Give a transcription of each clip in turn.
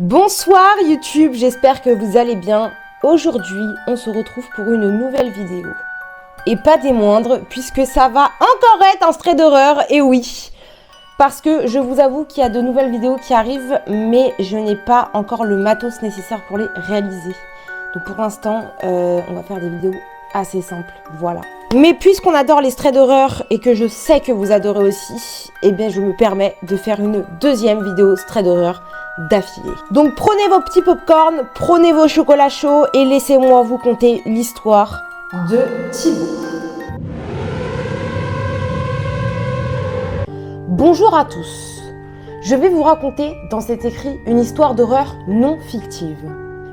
Bonsoir YouTube, j'espère que vous allez bien. Aujourd'hui, on se retrouve pour une nouvelle vidéo. Et pas des moindres, puisque ça va encore être un stray d'horreur, et oui. Parce que je vous avoue qu'il y a de nouvelles vidéos qui arrivent, mais je n'ai pas encore le matos nécessaire pour les réaliser. Donc pour l'instant, on va faire des vidéos assez simples, voilà. Mais puisqu'on adore les strays d'horreur et que je sais que vous adorez aussi, eh bien je me permets de faire une deuxième vidéo stray d'horreur d'affilée. Donc prenez vos petits popcorn, prenez vos chocolats chauds et laissez-moi vous conter l'histoire de Thibaut. Bonjour à tous. Je vais vous raconter dans cet écrit une histoire d'horreur non fictive.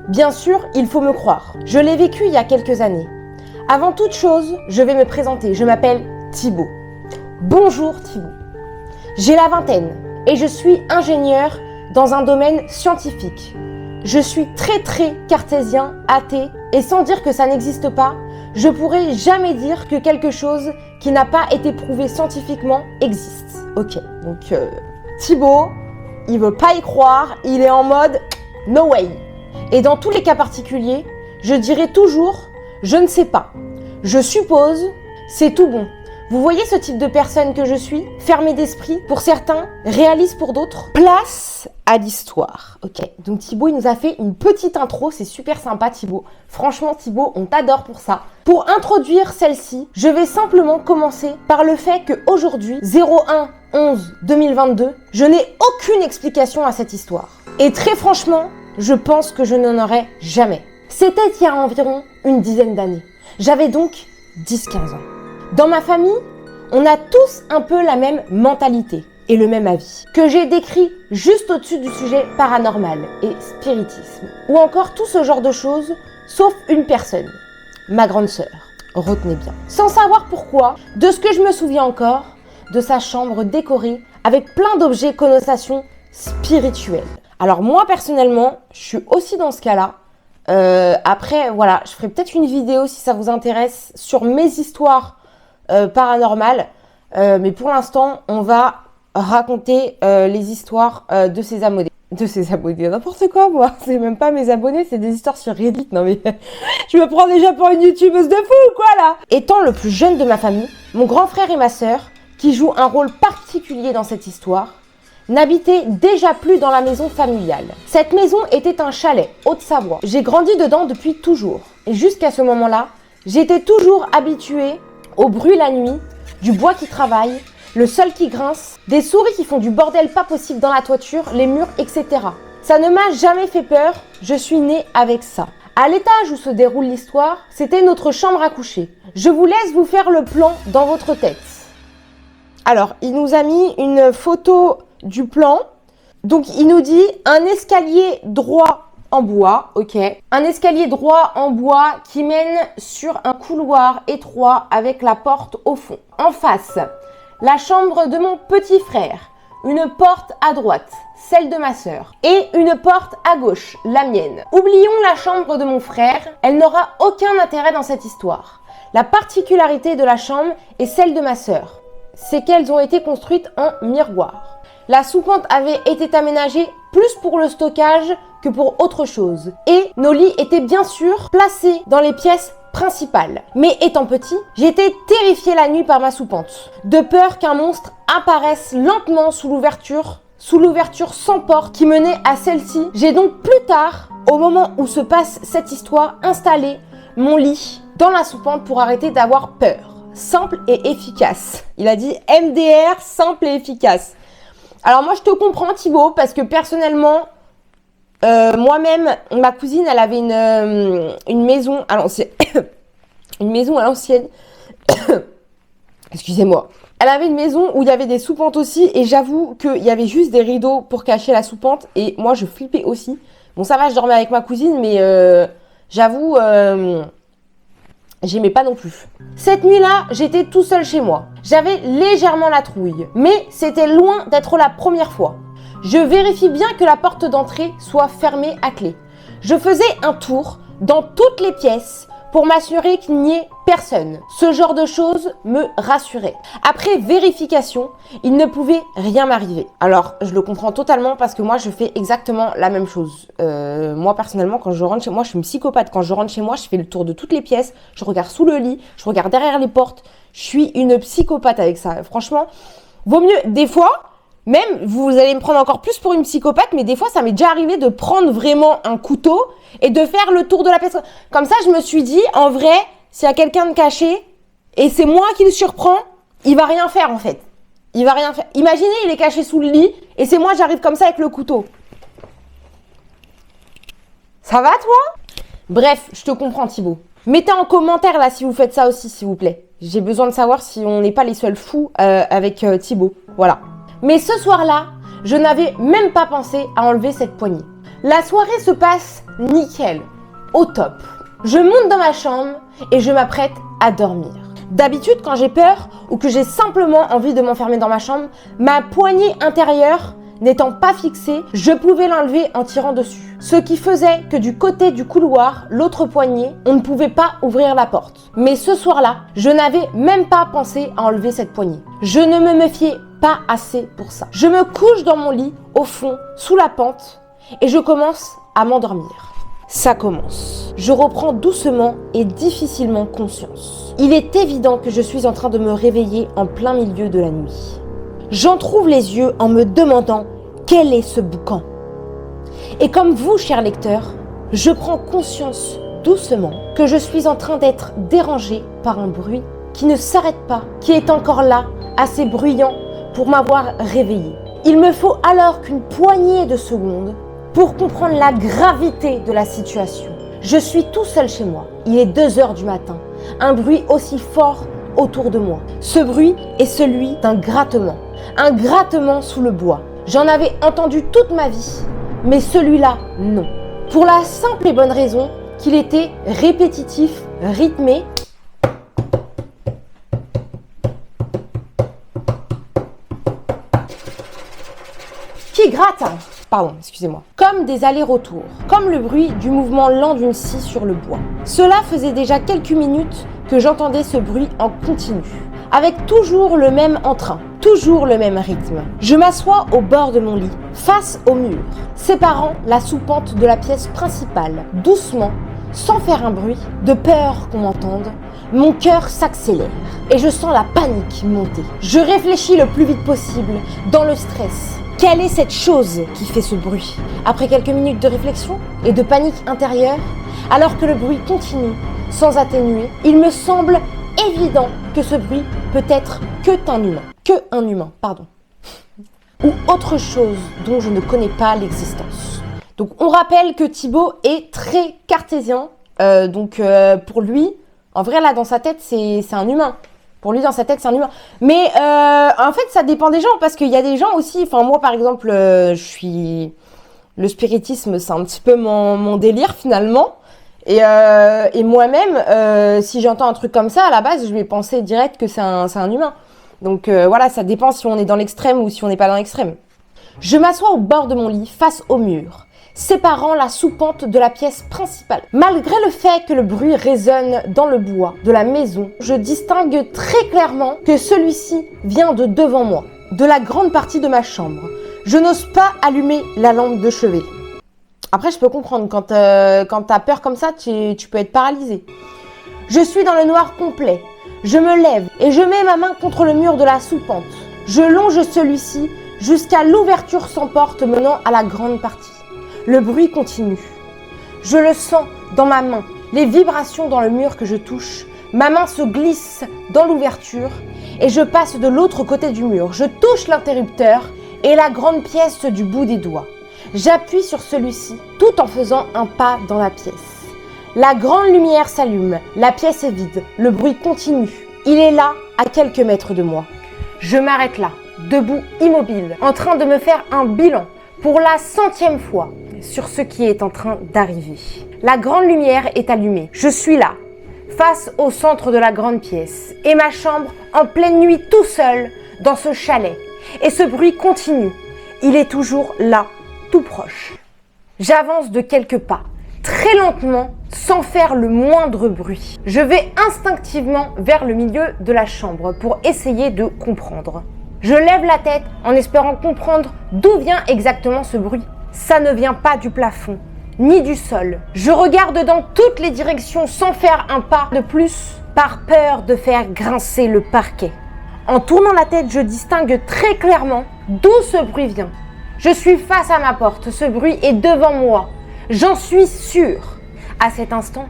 Bien sûr, il faut me croire. Je l'ai vécu il y a quelques années. Avant toute chose, je vais me présenter. Je m'appelle Thibaut. Bonjour Thibaut. J'ai la vingtaine et je suis ingénieur dans un domaine scientifique. Je suis très cartésien, athée, et sans dire que ça n'existe pas, je pourrais jamais dire que quelque chose qui n'a pas été prouvé scientifiquement existe. Ok, donc Thibaut, il veut pas y croire, il est en mode no way. Et dans tous les cas particuliers, je dirais toujours je ne sais pas. Je suppose, c'est tout bon. Vous voyez ce type de personne que je suis? Fermée d'esprit pour certains, réaliste pour d'autres. Place à l'histoire. Ok, donc Thibaut, il nous a fait une petite intro. C'est super sympa Thibaut. Franchement Thibaut, on t'adore pour ça. Pour introduire celle-ci, je vais simplement commencer par le fait qu'aujourd'hui, 01/11/2022, je n'ai aucune explication à cette histoire. Et très franchement, je pense que je n'en aurai jamais. C'était il y a environ une dizaine d'années. J'avais donc 10-15 ans. Dans ma famille, on a tous un peu la même mentalité et le même avis, que j'ai décrit juste au-dessus du sujet paranormal et spiritisme, ou encore tout ce genre de choses, sauf une personne, ma grande sœur. Retenez bien. Sans savoir pourquoi, de ce que je me souviens encore, de sa chambre décorée avec plein d'objets connotation spirituelle. Alors moi personnellement, je suis aussi dans ce cas-là. Après, voilà, je ferai peut-être une vidéo si ça vous intéresse sur mes histoires paranormales. Mais pour l'instant, on va raconter les histoires de ses abonnés. De ses abonnés, n'importe quoi, moi. C'est même pas mes abonnés, c'est des histoires sur Reddit. Non mais, je me prends déjà pour une youtubeuse de fou ou quoi là? Étant le plus jeune de ma famille, mon grand frère et ma sœur, qui jouent un rôle particulier dans cette histoire, n'habitait déjà plus dans la maison familiale. Cette maison était un chalet, Haute-Savoie. J'ai grandi dedans depuis toujours. Et jusqu'à ce moment-là, j'étais toujours habituée au bruit la nuit, du bois qui travaille, le sol qui grince, des souris qui font du bordel pas possible dans la toiture, les murs, etc. Ça ne m'a jamais fait peur, je suis née avec ça. À l'étage où se déroule l'histoire, c'était notre chambre à coucher. Je vous laisse vous faire le plan dans votre tête. Alors, il nous a mis une photo du plan. Donc il nous dit un escalier droit en bois, ok. Un escalier droit en bois qui mène sur un couloir étroit avec la porte au fond. En face, la chambre de mon petit frère, une porte à droite, celle de ma sœur, et une porte à gauche, la mienne. Oublions la chambre de mon frère, elle n'aura aucun intérêt dans cette histoire. La particularité de la chambre est celle de ma sœur, c'est qu'elles ont été construites en miroir. La soupente avait été aménagée plus pour le stockage que pour autre chose. Et nos lits étaient bien sûr placés dans les pièces principales. Mais étant petit, j'étais terrifiée la nuit par ma soupente, de peur qu'un monstre apparaisse lentement sous l'ouverture sans porte qui menait à celle-ci. J'ai donc plus tard, au moment où se passe cette histoire, installé mon lit dans la soupente pour arrêter d'avoir peur. Simple et efficace. Il a dit MDR, simple et efficace. Alors moi je te comprends Thibaut, parce que personnellement, moi-même, ma cousine, elle avait une maison à l'ancienne. Une maison à l'ancienne. Excusez-moi. Elle avait une maison où il y avait des soupentes aussi, et j'avoue qu'il y avait juste des rideaux pour cacher la soupente, et moi je flippais aussi. Bon ça va, je dormais avec ma cousine, mais j'avoue, j'aimais pas non plus. Cette nuit-là, j'étais tout seul chez moi. J'avais légèrement la trouille, mais c'était loin d'être la première fois. Je vérifie bien que la porte d'entrée soit fermée à clé. Je faisais un tour dans toutes les pièces pour m'assurer qu'il n'y ait personne. Ce genre de choses me rassurait. Après vérification, il ne pouvait rien m'arriver. Alors, je le comprends totalement parce que moi, je fais exactement la même chose. Moi, personnellement, quand je rentre chez moi, je suis une psychopathe. Quand je rentre chez moi, je fais le tour de toutes les pièces, je regarde sous le lit, je regarde derrière les portes. Je suis une psychopathe avec ça. Franchement, vaut mieux, des fois, même, vous allez me prendre encore plus pour une psychopathe, mais des fois, ça m'est déjà arrivé de prendre vraiment un couteau et de faire le tour de la pièce. Comme ça, je me suis dit, en vrai, s'il y a quelqu'un de caché et c'est moi qui le surprends, il va rien faire en fait. Il va rien faire. Imaginez, il est caché sous le lit et c'est moi, j'arrive comme ça avec le couteau. Ça va, toi? Bref, je te comprends, Thibaut. Mettez en commentaire là si vous faites ça aussi, s'il vous plaît. J'ai besoin de savoir si on n'est pas les seuls fous avec Thibaut. Voilà. Mais ce soir-là, je n'avais même pas pensé à enlever cette poignée. La soirée se passe nickel, au top. Je monte dans ma chambre et je m'apprête à dormir. D'habitude, quand j'ai peur ou que j'ai simplement envie de m'enfermer dans ma chambre, ma poignée intérieure n'étant pas fixée, je pouvais l'enlever en tirant dessus. Ce qui faisait que du côté du couloir, l'autre poignée, on ne pouvait pas ouvrir la porte. Mais ce soir-là, je n'avais même pas pensé à enlever cette poignée. Je ne me méfiais pas assez pour ça. Je me couche dans mon lit, au fond, sous la pente, et je commence à m'endormir. Ça commence. Je reprends doucement et difficilement conscience. Il est évident que je suis en train de me réveiller en plein milieu de la nuit. J'entrouvre les yeux en me demandant quel est ce boucan. Et comme vous, chers lecteurs, je prends conscience doucement que je suis en train d'être dérangée par un bruit qui ne s'arrête pas, qui est encore là, assez bruyant pour m'avoir réveillée. Il me faut alors qu'une poignée de secondes pour comprendre la gravité de la situation. Je suis tout seul chez moi. Il est 2h du matin. Un bruit aussi fort autour de moi. Ce bruit est celui d'un grattement. Un grattement sous le bois. J'en avais entendu toute ma vie, mais celui-là, non. Pour la simple et bonne raison qu'il était répétitif, rythmé. Qui gratte, pardon, excusez-moi, comme des allers-retours, comme le bruit du mouvement lent d'une scie sur le bois. Cela faisait déjà quelques minutes que j'entendais ce bruit en continu, avec toujours le même entrain, toujours le même rythme. Je m'assois au bord de mon lit, face au mur, séparant la soupente de la pièce principale, doucement, sans faire un bruit, de peur qu'on m'entende. Mon cœur s'accélère et je sens la panique monter. Je réfléchis le plus vite possible, dans le stress. Quelle est cette chose qui fait ce bruit? Après quelques minutes de réflexion et de panique intérieure, alors que le bruit continue, sans atténuer, il me semble évident que ce bruit peut être qu'un humain, ou autre chose dont je ne connais pas l'existence. Donc on rappelle que Thibaut est très cartésien, pour lui, en vrai là dans sa tête c'est un humain. Pour lui, dans sa tête, c'est un humain. Mais en fait, ça dépend des gens. Parce qu'il y a des gens aussi... Enfin, moi, par exemple, le spiritisme, c'est un petit peu mon délire, finalement. Et moi-même, si j'entends un truc comme ça, à la base, je vais penser direct que c'est un humain. Donc, voilà, ça dépend si on est dans l'extrême ou si on n'est pas dans l'extrême. Je m'assois au bord de mon lit, face au mur, séparant la soupente de la pièce principale. Malgré le fait que le bruit résonne dans le bois de la maison, je distingue très clairement que celui-ci vient de devant moi, de la grande partie de ma chambre. Je n'ose pas allumer la lampe de chevet. Après, je peux comprendre, quand t'as peur comme ça, tu peux être paralysé. Je suis dans le noir complet. Je me lève et je mets ma main contre le mur de la soupente. Je longe celui-ci jusqu'à l'ouverture sans porte menant à la grande partie. Le bruit continue. Je le sens dans ma main, les vibrations dans le mur que je touche. Ma main se glisse dans l'ouverture et je passe de l'autre côté du mur. Je touche l'interrupteur et la grande pièce du bout des doigts. J'appuie sur celui-ci tout en faisant un pas dans la pièce. La grande lumière s'allume, la pièce est vide, le bruit continue. Il est là, à quelques mètres de moi. Je m'arrête là, debout, immobile, en train de me faire un bilan pour la 100e fois sur ce qui est en train d'arriver. La grande lumière est allumée. Je suis là, face au centre de la grande pièce, et ma chambre en pleine nuit tout seul dans ce chalet. Et ce bruit continue. Il est toujours là, tout proche. J'avance de quelques pas, très lentement, sans faire le moindre bruit. Je vais instinctivement vers le milieu de la chambre pour essayer de comprendre. Je lève la tête en espérant comprendre d'où vient exactement ce bruit. Ça ne vient pas du plafond, ni du sol. Je regarde dans toutes les directions sans faire un pas de plus, par peur de faire grincer le parquet. En tournant la tête, je distingue très clairement d'où ce bruit vient. Je suis face à ma porte, ce bruit est devant moi. J'en suis sûre. À cet instant,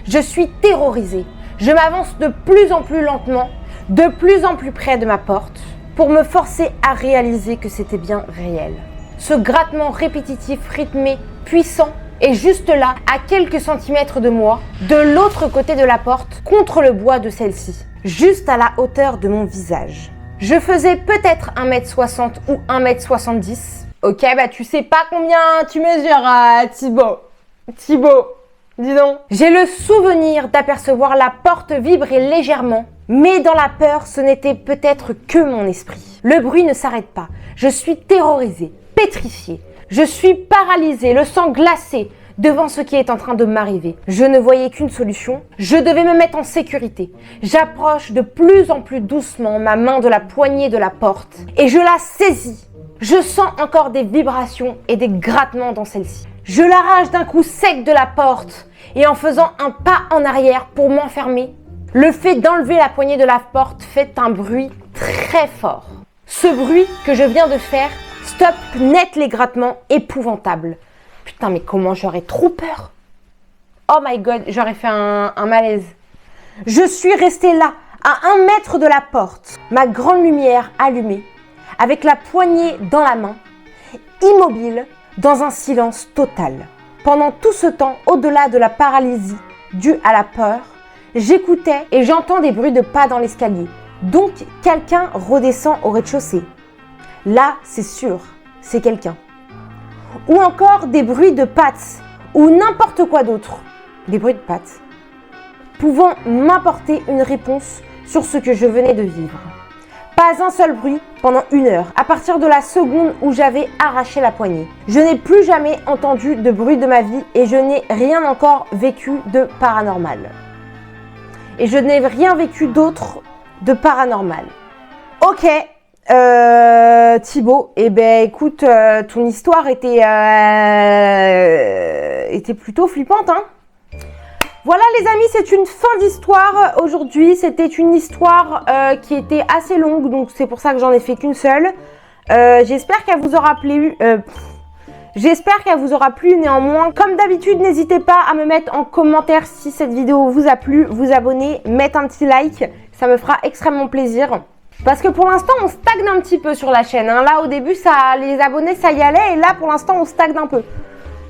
je suis terrorisée. Je m'avance de plus en plus lentement, de plus en plus près de ma porte, pour me forcer à réaliser que c'était bien réel. Ce grattement répétitif, rythmé, puissant, est juste là, à quelques centimètres de moi, de l'autre côté de la porte, contre le bois de celle-ci, juste à la hauteur de mon visage. Je faisais peut-être 1m60 ou 1m70. Ok, bah tu sais pas combien tu mesures, Thibaut, dis donc. J'ai le souvenir d'apercevoir la porte vibrer légèrement, mais dans la peur, ce n'était peut-être que mon esprit. Le bruit ne s'arrête pas. Je suis terrorisée, pétrifiée. Je suis paralysée, le sang glacé devant ce qui est en train de m'arriver. Je ne voyais qu'une solution. Je devais me mettre en sécurité. J'approche de plus en plus doucement ma main de la poignée de la porte et je la saisis. Je sens encore des vibrations et des grattements dans celle-ci. Je l'arrache d'un coup sec de la porte et en faisant un pas en arrière pour m'enfermer, le fait d'enlever la poignée de la porte fait un bruit très fort. Ce bruit que je viens de faire stoppe net les grattements épouvantables. Putain, mais comment j'aurais trop peur. Oh my god, j'aurais fait un malaise. Je suis restée là, à 1 mètre de la porte, ma grande lumière allumée, avec la poignée dans la main, immobile, dans un silence total. Pendant tout ce temps, au-delà de la paralysie due à la peur, j'écoutais et j'entends des bruits de pas dans l'escalier. Donc, quelqu'un redescend au rez-de-chaussée. Là, c'est sûr, c'est quelqu'un. Ou encore des bruits de pattes, ou n'importe quoi d'autre. Des bruits de pattes. Pouvant m'apporter une réponse sur ce que je venais de vivre. Pas un seul bruit pendant 1 heure, à partir de la seconde où j'avais arraché la poignée. Je n'ai plus jamais entendu de bruit de ma vie et je n'ai rien encore vécu de paranormal. Et je n'ai rien vécu d'autre de paranormal. Ok, Thibaut, eh ben écoute, ton histoire était plutôt flippante, hein. Voilà les amis, c'est une fin d'histoire aujourd'hui. C'était une histoire qui était assez longue, donc c'est pour ça que j'en ai fait qu'une seule. J'espère qu'elle vous aura plu. J'espère qu'elle vous aura plu néanmoins. Comme d'habitude, n'hésitez pas à me mettre en commentaire si cette vidéo vous a plu, vous abonner, mettre un petit like. Ça me fera extrêmement plaisir. Parce que pour l'instant, on stagne un petit peu sur la chaîne, hein. Là, au début, les abonnés, ça y allait. Et là, pour l'instant, on stagne un peu.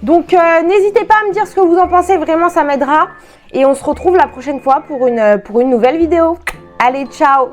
Donc, n'hésitez pas à me dire ce que vous en pensez. Vraiment, ça m'aidera. Et on se retrouve la prochaine fois pour une nouvelle vidéo. Allez, ciao!